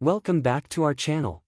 Welcome back to our channel.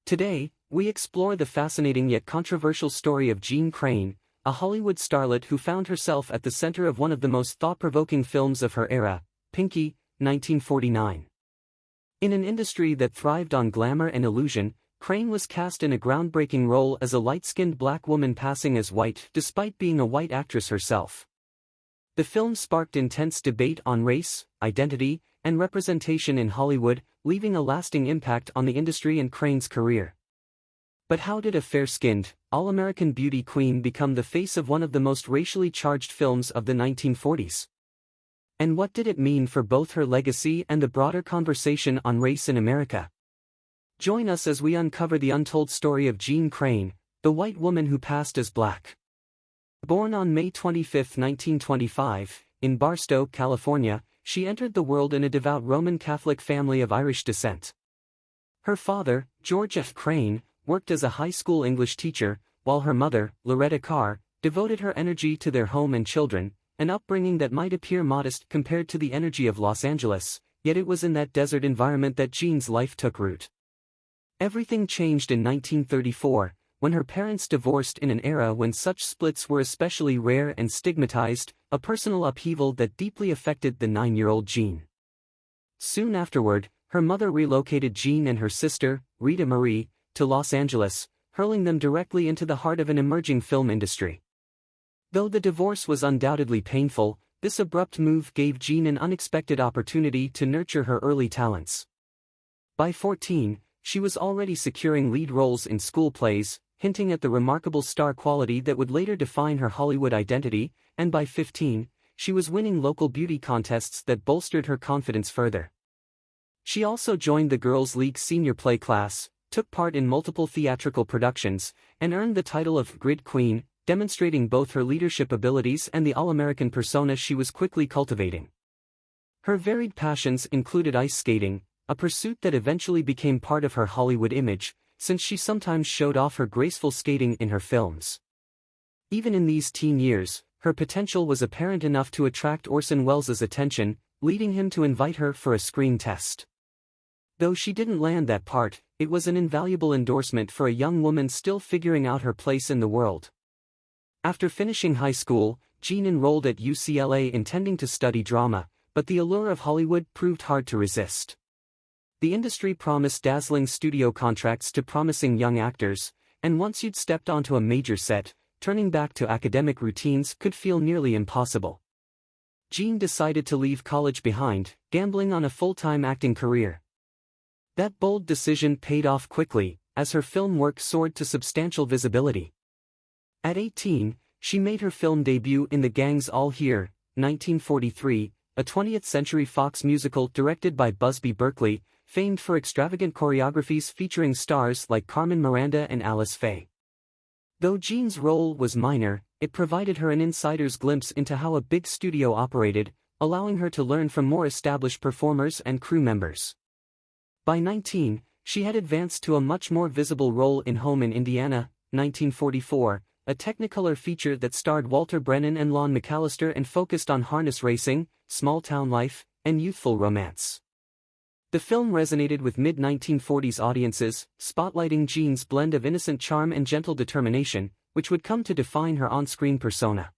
Today, we explore the fascinating yet controversial story of Jeanne Crain, a Hollywood starlet who found herself at the center of one of the most thought-provoking films of her era, Pinky, 1949. In an industry that thrived on glamour and illusion, Crain was cast in a groundbreaking role as a light-skinned black woman passing as white despite being a white actress herself. The film sparked intense debate on race, identity, and representation in Hollywood, leaving a lasting impact on the industry and Crain's career. But how did a fair-skinned, all-American beauty queen become the face of one of the most racially charged films of the 1940s? And what did it mean for both her legacy and the broader conversation on race in America? Join us as we uncover the untold story of Jeanne Crain, the white woman who passed as black. Born on May 25, 1925, in Barstow, California, she entered the world in a devout Roman Catholic family of Irish descent. Her father, George F. Crain, worked as a high school English teacher, while her mother, Loretta Carr, devoted her energy to their home and children, an upbringing that might appear modest compared to the energy of Los Angeles, yet it was in that desert environment that Jeanne's life took root. Everything changed in 1934, when her parents divorced in an era when such splits were especially rare and stigmatized, a personal upheaval that deeply affected the 9-year-old Jeanne. Soon afterward, her mother relocated Jeanne and her sister, Rita Marie, to Los Angeles, hurling them directly into the heart of an emerging film industry. Though the divorce was undoubtedly painful, this abrupt move gave Jeanne an unexpected opportunity to nurture her early talents. By 14, she was already securing lead roles in school plays, hinting at the remarkable star quality that would later define her Hollywood identity, and by 15, she was winning local beauty contests that bolstered her confidence further. She also joined the Girls' League senior play class, took part in multiple theatrical productions, and earned the title of Grid Queen, demonstrating both her leadership abilities and the all-American persona she was quickly cultivating. Her varied passions included ice skating, a pursuit that eventually became part of her Hollywood image, since she sometimes showed off her graceful skating in her films. Even in these teen years, her potential was apparent enough to attract Orson Welles' attention, leading him to invite her for a screen test. Though she didn't land that part, it was an invaluable endorsement for a young woman still figuring out her place in the world. After finishing high school, Jeanne enrolled at UCLA intending to study drama, but the allure of Hollywood proved hard to resist. The industry promised dazzling studio contracts to promising young actors, and once you'd stepped onto a major set, turning back to academic routines could feel nearly impossible. Jeanne decided to leave college behind, gambling on a full-time acting career. That bold decision paid off quickly, as her film work soared to substantial visibility. At 18, she made her film debut in The Gang's All Here, 1943, a 20th-century Fox musical directed by Busby Berkeley, famed for extravagant choreographies featuring stars like Carmen Miranda and Alice Faye. Though Jeanne's role was minor, it provided her an insider's glimpse into how a big studio operated, allowing her to learn from more established performers and crew members. By 19, she had advanced to a much more visible role in Home in Indiana, 1944, a Technicolor feature that starred Walter Brennan and Lon McAllister and focused on harness racing, small-town life, and youthful romance. The film resonated with mid-1940s audiences, spotlighting Jeanne's blend of innocent charm and gentle determination, which would come to define her on-screen persona.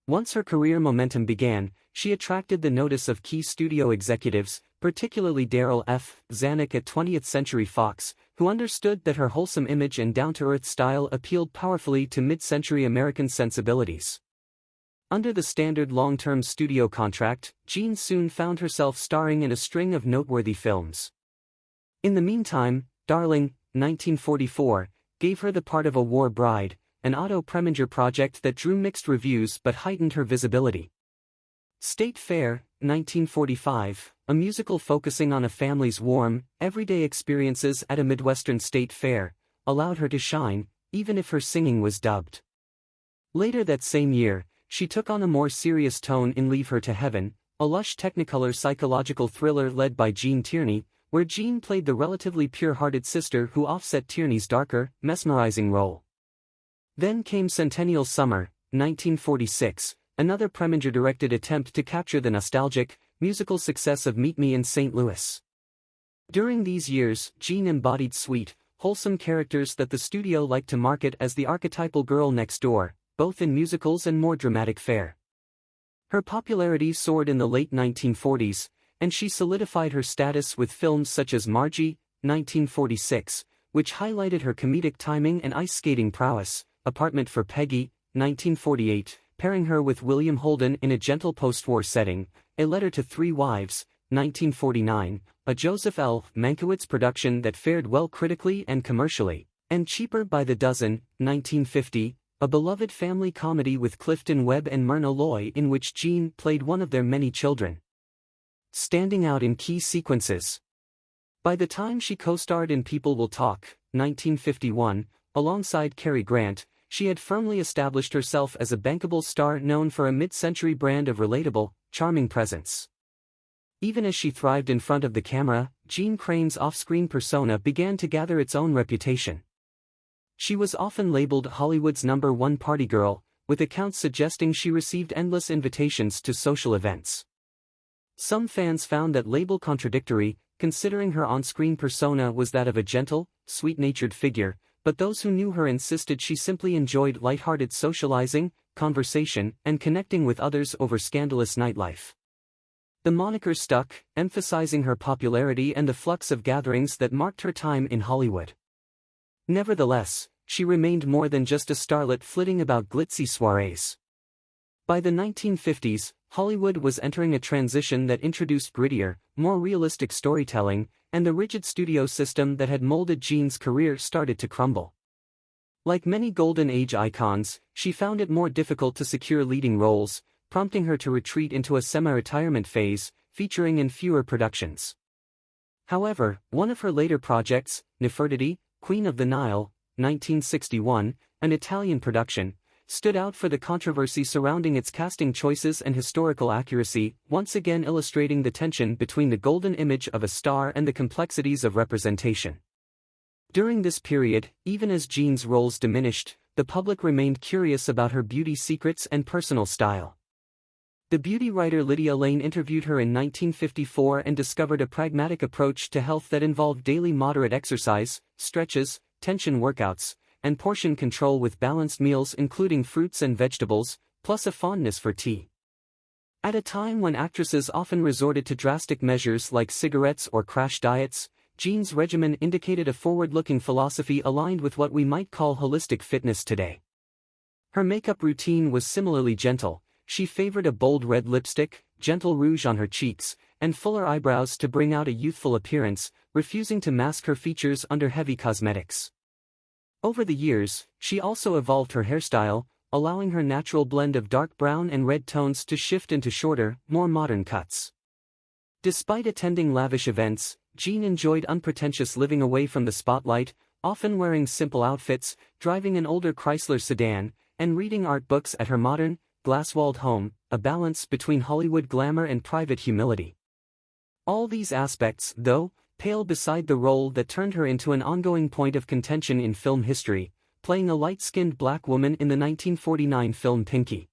Once her career momentum began, she attracted the notice of key studio executives, particularly Darryl F. Zanuck at 20th Century Fox, who understood that her wholesome image and down-to-earth style appealed powerfully to mid-century American sensibilities. Under the standard long-term studio contract, Jeanne soon found herself starring in a string of noteworthy films. In the meantime, Darling, 1944, gave her the part of a war bride, an Otto Preminger project that drew mixed reviews but heightened her visibility. State Fair, 1945, a musical focusing on a family's warm, everyday experiences at a Midwestern state fair, allowed her to shine, even if her singing was dubbed. Later that same year, she took on a more serious tone in Leave Her to Heaven, a lush Technicolor psychological thriller led by Gene Tierney, where Jeanne played the relatively pure-hearted sister who offset Tierney's darker, mesmerizing role. Then came Centennial Summer, 1946, another Preminger-directed attempt to capture the nostalgic, musical success of Meet Me in St. Louis. During these years, Jeanne embodied sweet, wholesome characters that the studio liked to market as the archetypal girl next door, both in musicals and more dramatic fare. Her popularity soared in the late 1940s, and she solidified her status with films such as Margie, 1946, which highlighted her comedic timing and ice skating prowess, Apartment for Peggy, 1948, pairing her with William Holden in a gentle post-war setting, A Letter to Three Wives, 1949, a Joseph L. Mankiewicz production that fared well critically and commercially, and Cheaper by the Dozen, 1950, a beloved family comedy with Clifton Webb and Myrna Loy in which Jeanne played one of their many children, standing out in key sequences. By the time she co-starred in People Will Talk, 1951, alongside Cary Grant, she had firmly established herself as a bankable star known for a mid-century brand of relatable, charming presence. Even as she thrived in front of the camera, Jeanne Crain's off-screen persona began to gather its own reputation. She was often labeled Hollywood's #1 party girl, with accounts suggesting she received endless invitations to social events. Some fans found that label contradictory, considering her on-screen persona was that of a gentle, sweet-natured figure, but those who knew her insisted she simply enjoyed lighthearted socializing, conversation, and connecting with others over scandalous nightlife. The moniker stuck, emphasizing her popularity and the flux of gatherings that marked her time in Hollywood. Nevertheless, she remained more than just a starlet flitting about glitzy soirees. By the 1950s, Hollywood was entering a transition that introduced grittier, more realistic storytelling, and the rigid studio system that had molded Jeanne's career started to crumble. Like many Golden Age icons, she found it more difficult to secure leading roles, prompting her to retreat into a semi-retirement phase, featuring in fewer productions. However, one of her later projects, Nefertiti, Queen of the Nile, 1961, an Italian production, stood out for the controversy surrounding its casting choices and historical accuracy, once again illustrating the tension between the golden image of a star and the complexities of representation. During this period, even as Jeanne's roles diminished, the public remained curious about her beauty secrets and personal style. The beauty writer Lydia Lane interviewed her in 1954 and discovered a pragmatic approach to health that involved daily moderate exercise, stretches, tension workouts, and portion control with balanced meals including fruits and vegetables, plus a fondness for tea. At a time when actresses often resorted to drastic measures like cigarettes or crash diets, Jeanne's regimen indicated a forward-looking philosophy aligned with what we might call holistic fitness today. Her makeup routine was similarly gentle. She favored a bold red lipstick, gentle rouge on her cheeks, and fuller eyebrows to bring out a youthful appearance, refusing to mask her features under heavy cosmetics. Over the years, she also evolved her hairstyle, allowing her natural blend of dark brown and red tones to shift into shorter, more modern cuts. Despite attending lavish events, Jeanne enjoyed unpretentious living away from the spotlight, often wearing simple outfits, driving an older Chrysler sedan, and reading art books at her modern, glass-walled home, a balance between Hollywood glamour and private humility. All these aspects, though, pale beside the role that turned her into an ongoing point of contention in film history, playing a light-skinned black woman in the 1949 film Pinky.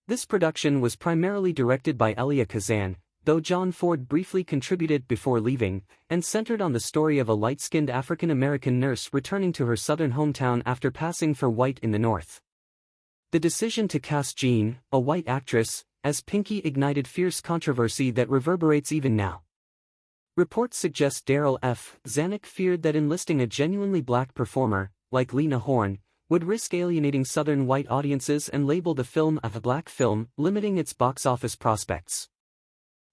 This production was primarily directed by Elia Kazan, though John Ford briefly contributed before leaving, and centered on the story of a light-skinned African-American nurse returning to her southern hometown after passing for white in the North. The decision to cast Jeanne, a white actress, as Pinky ignited fierce controversy that reverberates even now. Reports suggest Daryl F. Zanuck feared that enlisting a genuinely black performer, like Lena Horne, would risk alienating Southern white audiences and label the film a black film, limiting its box office prospects.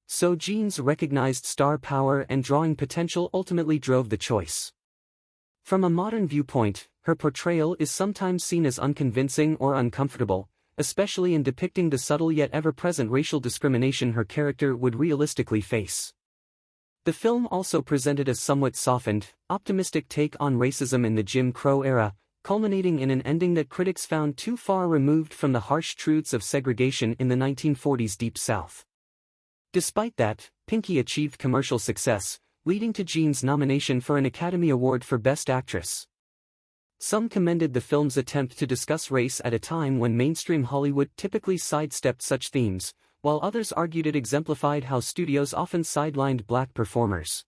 So Jeanne's recognized star power and drawing potential ultimately drove the choice. From a modern viewpoint, her portrayal is sometimes seen as unconvincing or uncomfortable, especially in depicting the subtle yet ever-present racial discrimination her character would realistically face. The film also presented a somewhat softened, optimistic take on racism in the Jim Crow era, culminating in an ending that critics found too far removed from the harsh truths of segregation in the 1940s Deep South. Despite that, Pinky achieved commercial success, leading to Jeanne's nomination for an Academy Award for Best Actress. Some commended the film's attempt to discuss race at a time when mainstream Hollywood typically sidestepped such themes, while others argued it exemplified how studios often sidelined black performers.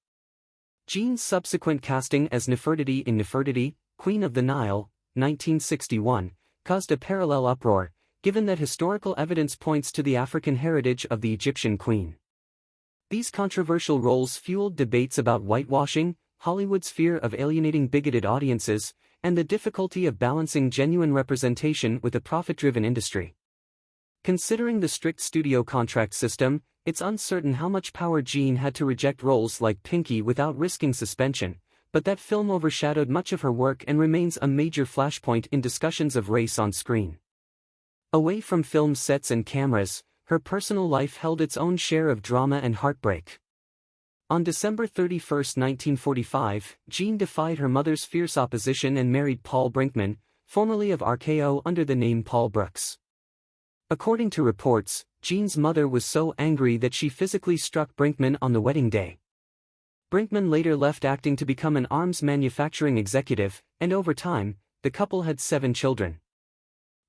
Jeanne's subsequent casting as Nefertiti in Nefertiti, Queen of the Nile, 1961, caused a parallel uproar, given that historical evidence points to the African heritage of the Egyptian queen. These controversial roles fueled debates about whitewashing, Hollywood's fear of alienating bigoted audiences, and the difficulty of balancing genuine representation with a profit-driven industry. Considering the strict studio contract system, it's uncertain how much power Jeanne had to reject roles like Pinky without risking suspension, but that film overshadowed much of her work and remains a major flashpoint in discussions of race on screen. Away from film sets and cameras, her personal life held its own share of drama and heartbreak. On December 31, 1945, Jeanne defied her mother's fierce opposition and married Paul Brinkman, formerly of RKO under the name Paul Brooks. According to reports, Jeanne's mother was so angry that she physically struck Brinkman on the wedding day. Brinkman later left acting to become an arms manufacturing executive, and over time, the couple had 7 children.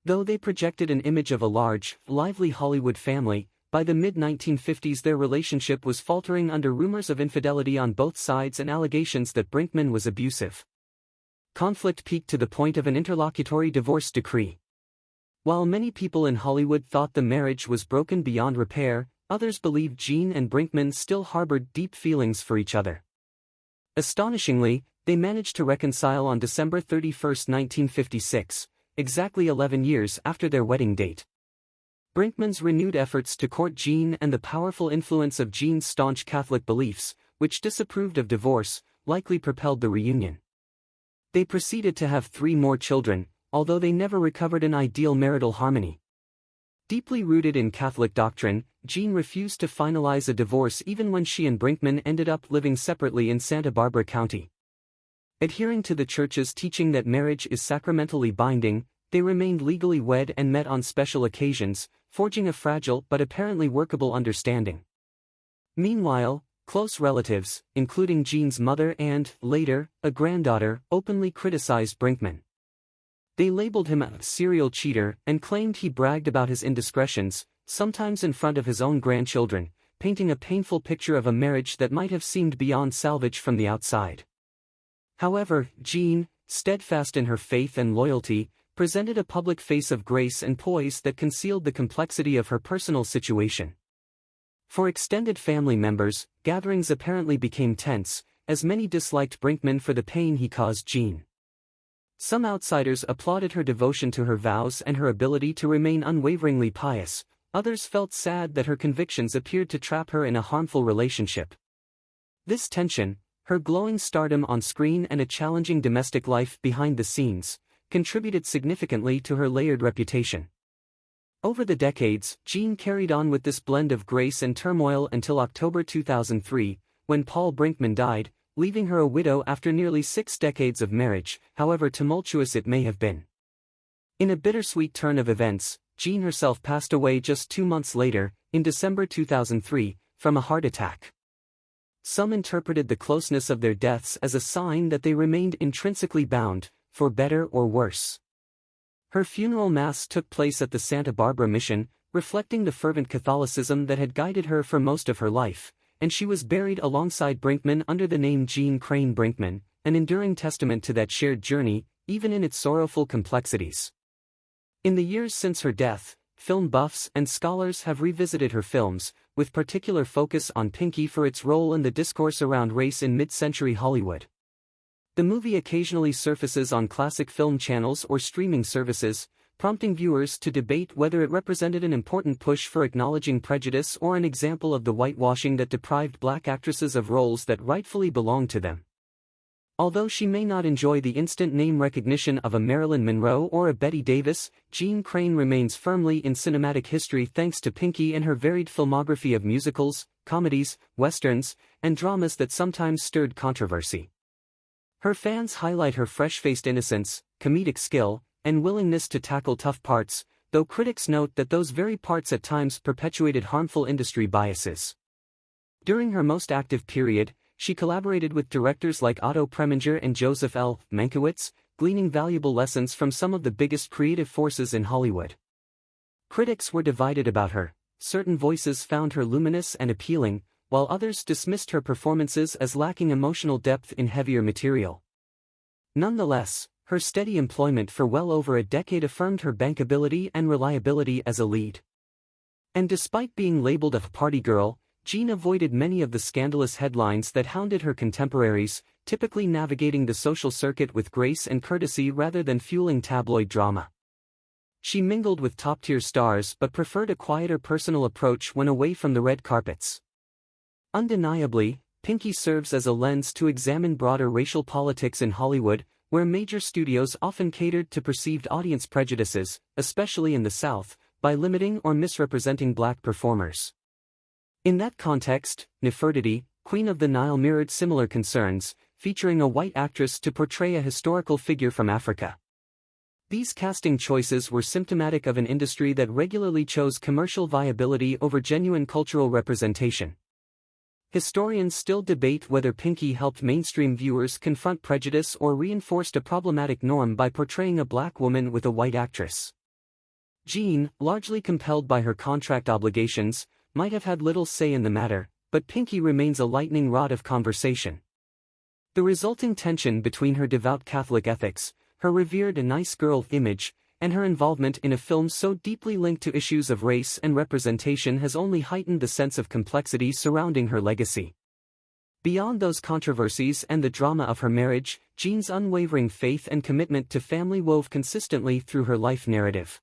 Though they projected an image of a large, lively Hollywood family, by the mid-1950s their relationship was faltering under rumors of infidelity on both sides and allegations that Brinkman was abusive. Conflict peaked to the point of an interlocutory divorce decree. While many people in Hollywood thought the marriage was broken beyond repair, others believed Jeanne and Brinkman still harbored deep feelings for each other. Astonishingly, they managed to reconcile on December 31, 1956, exactly 11 years after their wedding date. Brinkman's renewed efforts to court Jeanne and the powerful influence of Jeanne's staunch Catholic beliefs, which disapproved of divorce, likely propelled the reunion. They proceeded to have 3 more children, although they never recovered an ideal marital harmony. Deeply rooted in Catholic doctrine, Jeanne refused to finalize a divorce even when she and Brinkman ended up living separately in Santa Barbara County. Adhering to the church's teaching that marriage is sacramentally binding, they remained legally wed and met on special occasions, forging a fragile but apparently workable understanding. Meanwhile, close relatives, including Jeanne's mother and, later, a granddaughter, openly criticized Brinkman. They labeled him a serial cheater and claimed he bragged about his indiscretions, sometimes in front of his own grandchildren, painting a painful picture of a marriage that might have seemed beyond salvage from the outside. However, Jeanne, steadfast in her faith and loyalty, presented a public face of grace and poise that concealed the complexity of her personal situation. For extended family members, gatherings apparently became tense, as many disliked Brinkman for the pain he caused Jeanne. Some outsiders applauded her devotion to her vows and her ability to remain unwaveringly pious, others felt sad that her convictions appeared to trap her in a harmful relationship. This tension, her glowing stardom on screen and a challenging domestic life behind the scenes, contributed significantly to her layered reputation. Over the decades, Jeanne carried on with this blend of grace and turmoil until October 2003, when Paul Brinkman died, leaving her a widow after nearly 6 decades of marriage, however tumultuous it may have been. In a bittersweet turn of events, Jeanne herself passed away just 2 months later, in December 2003, from a heart attack. Some interpreted the closeness of their deaths as a sign that they remained intrinsically bound, for better or worse. Her funeral mass took place at the Santa Barbara Mission, reflecting the fervent Catholicism that had guided her for most of her life, and she was buried alongside Brinkman under the name Jeanne Crain Brinkman, an enduring testament to that shared journey, even in its sorrowful complexities. In the years since her death, film buffs and scholars have revisited her films, with particular focus on Pinky for its role in the discourse around race in mid-century Hollywood. The movie occasionally surfaces on classic film channels or streaming services, prompting viewers to debate whether it represented an important push for acknowledging prejudice or an example of the whitewashing that deprived black actresses of roles that rightfully belonged to them. Although she may not enjoy the instant name recognition of a Marilyn Monroe or a Bette Davis, Jeanne Crain remains firmly in cinematic history thanks to Pinky and her varied filmography of musicals, comedies, westerns, and dramas that sometimes stirred controversy. Her fans highlight her fresh-faced innocence, comedic skill, and willingness to tackle tough parts, though critics note that those very parts at times perpetuated harmful industry biases. During her most active period, she collaborated with directors like Otto Preminger and Joseph L. Mankiewicz, gleaning valuable lessons from some of the biggest creative forces in Hollywood. Critics were divided about her. Certain voices found her luminous and appealing, while others dismissed her performances as lacking emotional depth in heavier material. Nonetheless, her steady employment for well over a decade affirmed her bankability and reliability as a lead. And despite being labeled a party girl, Jeanne avoided many of the scandalous headlines that hounded her contemporaries, typically navigating the social circuit with grace and courtesy rather than fueling tabloid drama. She mingled with top-tier stars but preferred a quieter personal approach when away from the red carpets. Undeniably, Pinky serves as a lens to examine broader racial politics in Hollywood, where major studios often catered to perceived audience prejudices, especially in the South, by limiting or misrepresenting black performers. In that context, Nefertiti, Queen of the Nile mirrored similar concerns, featuring a white actress to portray a historical figure from Africa. These casting choices were symptomatic of an industry that regularly chose commercial viability over genuine cultural representation. Historians still debate whether Pinky helped mainstream viewers confront prejudice or reinforced a problematic norm by portraying a black woman with a white actress. Jeanne, largely compelled by her contract obligations, might have had little say in the matter, but Pinky remains a lightning rod of conversation. The resulting tension between her devout Catholic ethics, her revered nice girl image, and her involvement in a film so deeply linked to issues of race and representation has only heightened the sense of complexity surrounding her legacy. Beyond those controversies and the drama of her marriage, Jeanne's unwavering faith and commitment to family wove consistently through her life narrative.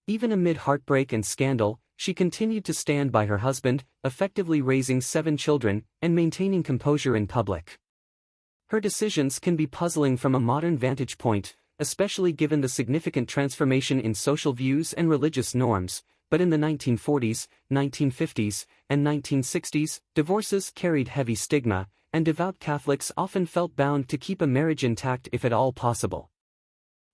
Even amid heartbreak and scandal, she continued to stand by her husband, effectively raising 7 children, and maintaining composure in public. Her decisions can be puzzling from a modern vantage point, especially given the significant transformation in social views and religious norms, but in the 1940s, 1950s, and 1960s, divorces carried heavy stigma, and devout Catholics often felt bound to keep a marriage intact if at all possible.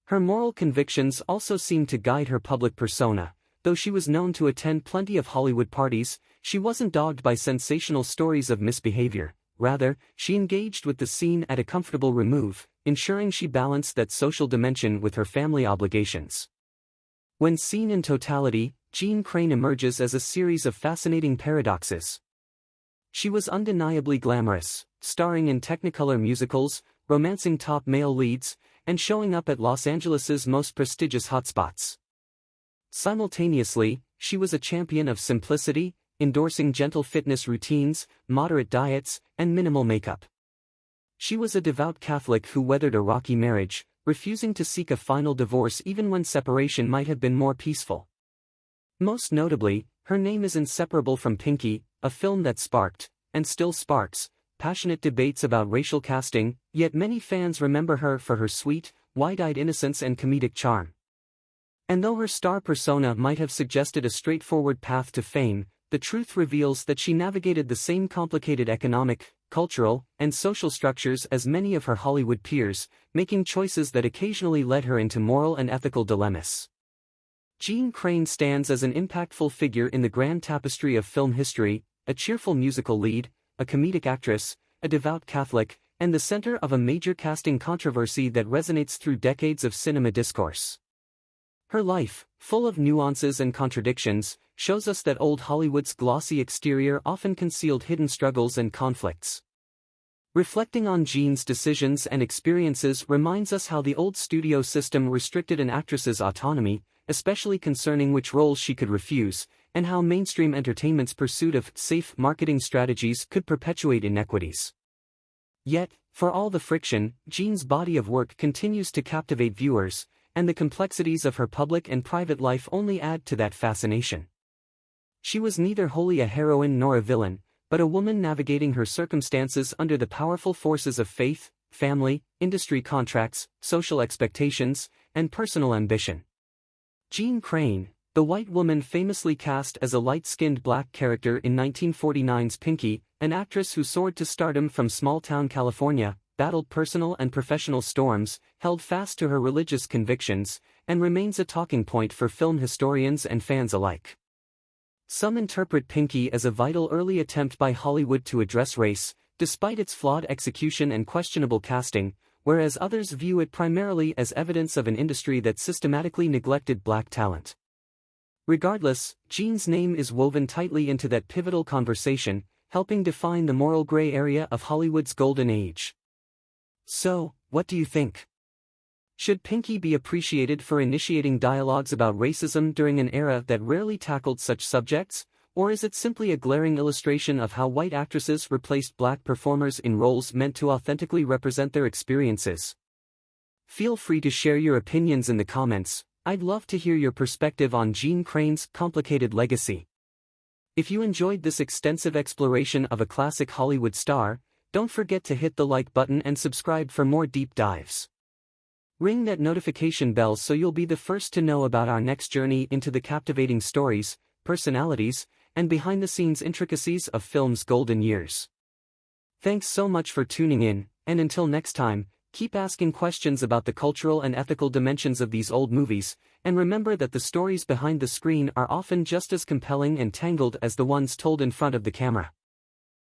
Her moral convictions also seemed to guide her public persona. Though she was known to attend plenty of Hollywood parties, she wasn't dogged by sensational stories of misbehavior. Rather, she engaged with the scene at a comfortable remove, ensuring she balanced that social dimension with her family obligations. When seen in totality, Jeanne Crain emerges as a series of fascinating paradoxes. She was undeniably glamorous, starring in Technicolor musicals, romancing top male leads, and showing up at Los Angeles's most prestigious hotspots. Simultaneously, she was a champion of simplicity, endorsing gentle fitness routines, moderate diets, and minimal makeup. She was a devout Catholic who weathered a rocky marriage, refusing to seek a final divorce even when separation might have been more peaceful. Most notably, her name is inseparable from Pinky, a film that sparked, and still sparks, passionate debates about racial casting, yet many fans remember her for her sweet, wide-eyed innocence and comedic charm. And though her star persona might have suggested a straightforward path to fame, the truth reveals that she navigated the same complicated economic, cultural, and social structures as many of her Hollywood peers, making choices that occasionally led her into moral and ethical dilemmas. Jeanne Crain stands as an impactful figure in the grand tapestry of film history, a cheerful musical lead, a comedic actress, a devout Catholic, and the center of a major casting controversy that resonates through decades of cinema discourse. Her life, full of nuances and contradictions, shows us that old Hollywood's glossy exterior often concealed hidden struggles and conflicts. Reflecting on Jeanne's decisions and experiences reminds us how the old studio system restricted an actress's autonomy, especially concerning which roles she could refuse, and how mainstream entertainment's pursuit of safe marketing strategies could perpetuate inequities. Yet, for all the friction, Jeanne's body of work continues to captivate viewers, and the complexities of her public and private life only add to that fascination. She was neither wholly a heroine nor a villain, but a woman navigating her circumstances under the powerful forces of faith, family, industry contracts, social expectations, and personal ambition. Jeanne Crain, the white woman famously cast as a light-skinned black character in 1949's Pinky, an actress who soared to stardom from small-town California, battled personal and professional storms, held fast to her religious convictions, and remains a talking point for film historians and fans alike. Some interpret Pinky as a vital early attempt by Hollywood to address race, despite its flawed execution and questionable casting, whereas others view it primarily as evidence of an industry that systematically neglected black talent. Regardless, Jeanne's name is woven tightly into that pivotal conversation, helping define the moral gray area of Hollywood's golden age. So, what do you think? Should Pinky be appreciated for initiating dialogues about racism during an era that rarely tackled such subjects, or is it simply a glaring illustration of how white actresses replaced black performers in roles meant to authentically represent their experiences? Feel free to share your opinions in the comments. I'd love to hear your perspective on Jeanne Crain's complicated legacy. If you enjoyed this extensive exploration of a classic Hollywood star, don't forget to hit the like button and subscribe for more deep dives. Ring that notification bell so you'll be the first to know about our next journey into the captivating stories, personalities, and behind-the-scenes intricacies of film's golden years. Thanks so much for tuning in, and until next time, keep asking questions about the cultural and ethical dimensions of these old movies, and remember that the stories behind the screen are often just as compelling and tangled as the ones told in front of the camera.